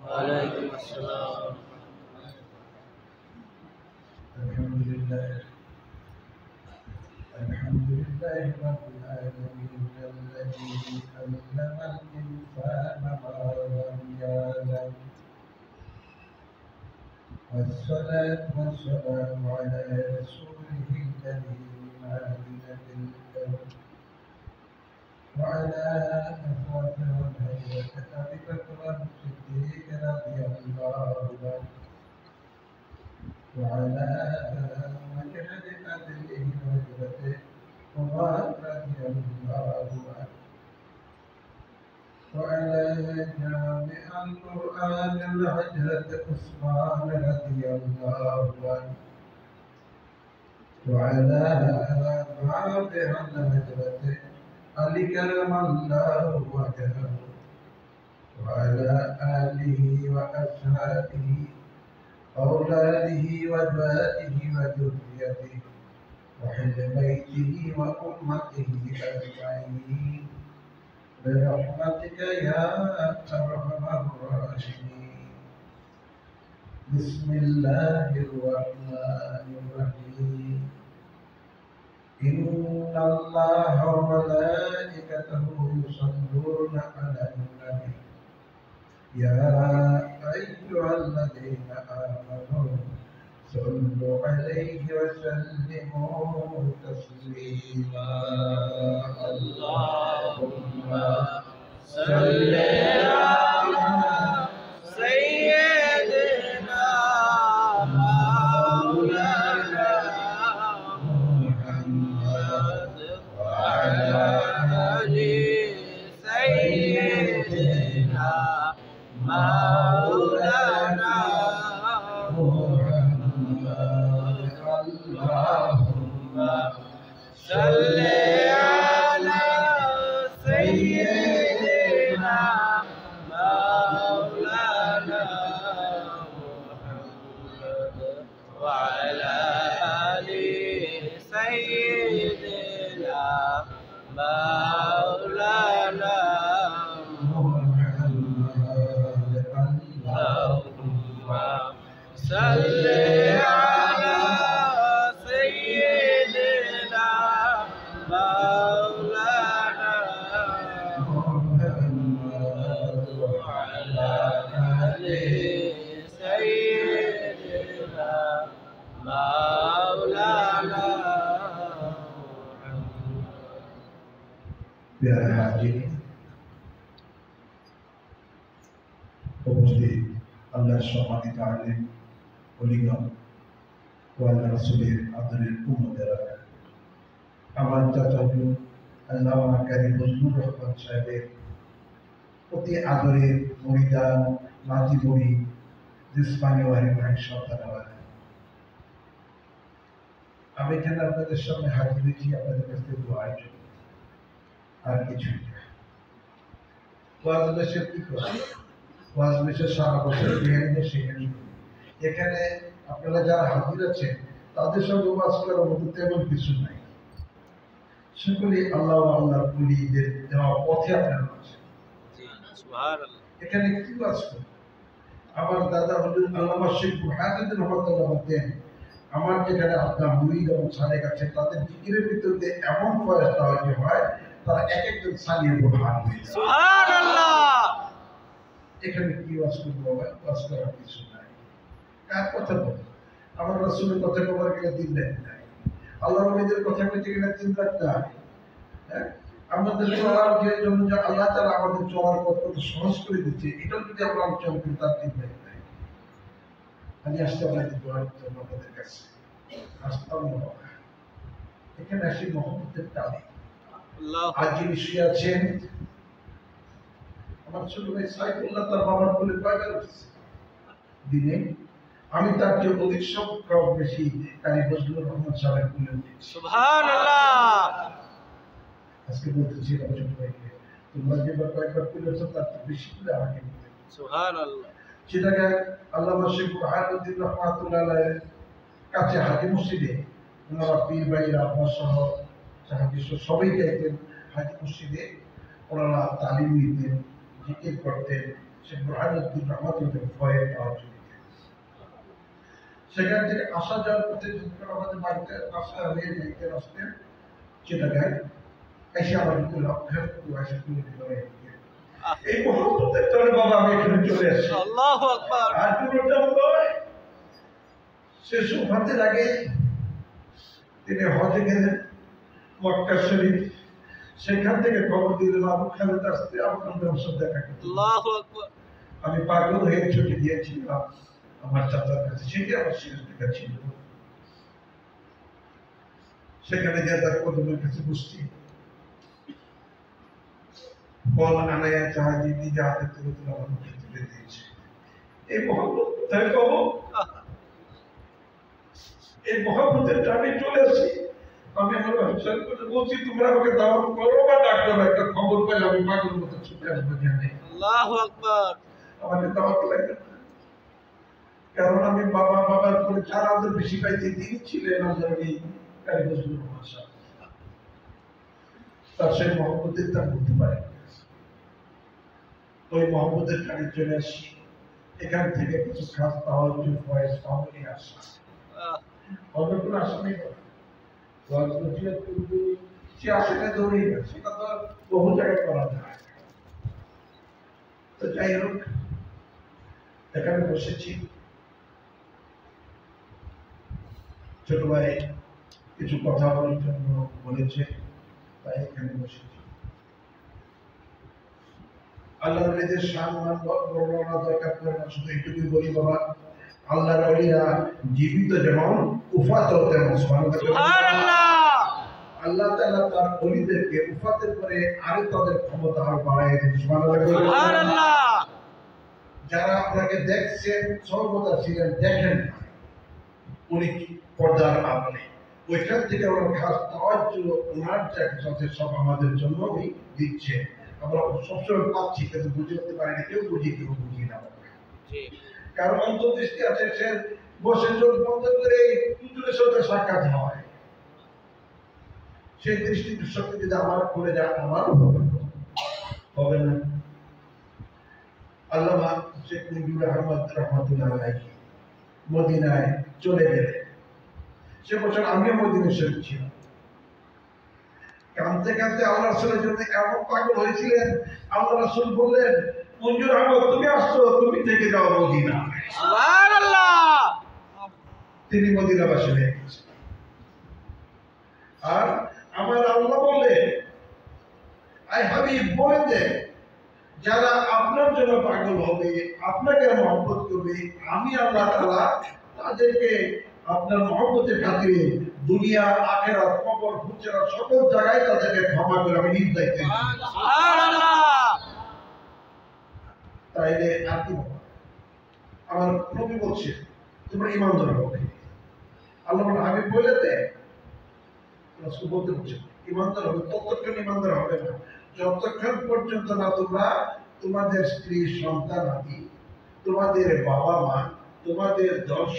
ওয়ালাইকুম আসসালাম। আলহামদুলিল্লাহ আলহামদুলিল্লাহ রাব্বিল আলামিন আল্লাযী আল্লামাল ইনসানা মা লাম ইয়ালাম والصلاة والسلام على رسوله الكريم عالم الكون وعلى أصحابه والهيئة أبي بكر الصديق رضي الله عنه وعلى وجهد قدره وجهده عمر رضي الله عنه وعلى جامع القرآن الحجرة عثمان رضي الله عنه وعلى رابع الهجرة علي كرم الله وجهه وعلى آله وأصحابه أولاده وأزواجه وذريته وأهل بيته وأمته أجمعين برحمتك يا أرحم الراحمين. بسم الله الرحمن الرحيم. إن الله وملائكته يصلون على النبي يا أيها الذين آمنوا صلوا عليه وسلموا تسليما. اللهم صل على سيدنا مولانا محمد وعلى آل سيدنا مولانا محمد. اللهم صل على سيدنا مولانا محمد وعلى آل سيدنا مولانا صل على سيدنا مولانا محمد وعلى آل سيدنا مولانا প্যারা হাজির উপস্থিত আল্লাহর সম্মানিত আলেম ওলিগণ ও আল্লাহ রাসূলের আদরের উম্মতেরা, আমার চাচাতো আল্লামা কারি বজলুর রহমান সাহেবের অতি আদরের মরিদান নাতি বড়ি জিসমানি ওয়ারি ভাই সন্তানেরা, আমি এখানে আপনাদের সামনে হাজির হয়েছি আপনাদের কাছ থেকে দোয়ার জন্য, আর কিছুই না। ওয়াজ বেশে কি করে? ওয়াজ বেশে সারা বছর বেহাইনে সেখানে এখানে আপনারা যারা হাজির আছেন তাদের সঙ্গে ওয়াজ করার মতো তেমন কিছু নাই। সকলেই আল্লাহ আল্লাহ কুলিদের দেওয়া পথে আপনারা আছেন। এখানে কি ওয়াজ করেন? আমার দাদা হুজুর আল্লামা শেখ মুহাদ্দিদ রহমাতুল্লাহ বলতেন, আমার যেখানে আপনার মুরিদ এবং সালেক আছে তাদের জিকিরের ভিতরে এমন ফয়সালা হয় তারা এক একজন সালিয়ে বুরহান হয়ে যায়। সুবহানাল্লাহ। এখানে কি ওয়াজ করবো? ওয়াজ করার কিছু নাই। কার কথা বলবো? আমার রাসূলের কথা বলার গেলে 3 রাত নাই, আল্লাহর নবীদের কথা বলতে গেলে 3 রাত নাই। আমাদের চলার যে জন্য যে আল্লাহ তাআলা আমাদের চলার পথ কত সহজ করে দিচ্ছে, এটা যদি আমরা আলোচনা করি তার 3 রাত নাই। আমি আসতে আপনাদের দোয়া করতে আপনাদের কাছে আসতাম না। এখানে আসি মহব্বতের টানে আজ যিনি শুয়ে আছেন আমার ছোট ভাই সাইফুল্লাহ, তার বাবার কোলে কয়বার উঠেছে দিনে? আমি তার চেয়ে অধিক সংখ্যক বেশি কারি বজলুর রহমান সাহেবের কোলে উঠেছি। সুবহানাল্লাহ। আজকে বলতেছি ছোট ভাইকে, তোমরা যেবার কয়েকবার কোলে উঠছো তার চেয়ে বেশি করে আমাকে নিতে। সুবহানাল্লাহ। সেটাকে আল্লামা শেখ মুহাদ্দিদ রহমাতুল্লাহ আলাইহির কাছে হাজি মসজিদে ওনারা পীর ভাইরা আপনার সহ হাজি সবাই যাইতেন হাজি মসজিদে, ওনারা তালিম নিতেন, জিকির করতেন, সে বুরহানুদ্দিন রহমতুল্লাহ ভয়ে পাওয়া চলে সেখান থেকে আসা যাওয়ার পথে যখন আমাদের বাড়িতে আসা হয়ে যেতে আসতেন চিটাগাং এসে আমার একটু লক্ষ্য এসে তুলে দিল এই মহব্বতের কারণে বাবা আমি এখানে চলে আসছি আল্লাহু আকবার আর কোনোটা নয় সে সুফাতের আগে তিনি হজে গেলেন মক্কা শরীফ সেখান থেকে খবর দিলেন আবু খালেদ আসতে আপনাদের সাথে দেখা করতে আল্লাহু আকবার আমি পাগল হয়ে ছুটে গিয়েছিলাম আমার চাচার কাছে সেটি আমার শেষ দেখা ছিল সেখানে গিয়ে তার কদমের কাছে বসছি ফল আনায়া জাহাজি নিজে হাতে তুলে তুলে আমার মুখে তুলে দিয়েছে এই মহব্বত কোথায় পাবো এই মহব্বতের টানে চলে আসি আমি আমার অফিসার করে বলছি তোমরা আমাকে দাওয়াত করো বা না করো একটা খবর পেলে আমি পাগল মতো ছুটে আসবো জানি আল্লাহু আকবার আমাকে দাওয়াত লাগে কারণ আমি বাবার করে চার আদর বেশি পাইতে তিনি ছিলেন আজরানি কারিগর ভাষা তার সেই মহব্বতের তা বলতে পারে ওই মহব্বতের টানে চলে আসি এখান থেকে কিছু খাস পাওয়ার জন্য ফয়েজ পাওয়ারই আসা অন্য কোনো আশা নেই সে আশাটা দৌড়েই না সেটা তো বহু জায়গায় করা যায় তো যাই হোক এখানে বসেছি ছোট ভাই কিছু কথা বলার জন্য বলেছে তাই এখানে বসেছি আল্লাহর নিজের সম্মান বর্ণনা দরকার করে না শুধু এইটুকুই বলি বাবা আল্লাহর ওলিরা জীবিত যেমন উফাতও তেমন সুবহানাল্লাহ আল্লাহ তাআলা তার ওলিদেরকে উফাতের পরে আরো তাদের ক্ষমতা আরো বাড়ায় দেন সুবহানাল্লাহ যারা আপনাকে দেখছেন সর্বদা ছিলেন দেখেন উনি পর্দার আড়ালে ওইখান থেকে ওনার খাস তাওয়াজ্জু ওনার যা সাথে সব আমাদের জন্য দিচ্ছে আমরা সবসময় পাচ্ছি কিন্তু বুঝে উঠতে পারি না কেউ বুঝি না কারণ অন্তর্দৃষ্টি আছে সে বসে চোখ বন্ধ করে পুতুলের সাথে সাক্ষাৎ হয় সেই দৃষ্টি শক্তি যদি আমার করে যায় আমারও হবে না আল্লামা শেখ মুজিবুর রহমান রহমতুল্লাহ আলাইহি মদিনায় চলে গেলেন সে বছর আমিও মদিনা শরীফ ছিলাম কাঁদতে কাঁদতে আল্লাহ রাসূলের জন্য এমন পাগল হয়েছিলেন আল্লাহ রাসূল বললেন মঞ্জুর আহমদ তুমি আসছো তুমি থেকে যাও মদিনা সুবহানাল্লাহ তিনি মদিনাবাসী হয়ে গেছেন আর আমার আল্লাহ বলে আই হাবিব বলে দে যারা আপনার জন্য পাগল হবে আপনাকে মহব্বত করবে আমি আল্লাহ তাআলা তাদেরকে আপনার মহব্বতের খাতিরে দুনিয়া আখিরাত কবর হুজরা সকল জায়গায় তাদেরকে ক্ষমা করে আমি নিজ দায়িত্বে সুবহানাল্লাহ তাইলে আর কি আমার নবী বলছে তোমরা ইমানদার হবে আল্লাহ হাবিব বলে দেয় রাসূল বলতে বলছে ইমানদার হবে ততক্ষণ ইমানদার হবে না যতক্ষণ পর্যন্ত না তোমরা তোমাদের স্ত্রী সন্তান আদি তোমাদের বাবা মা তোমাদের দর্শক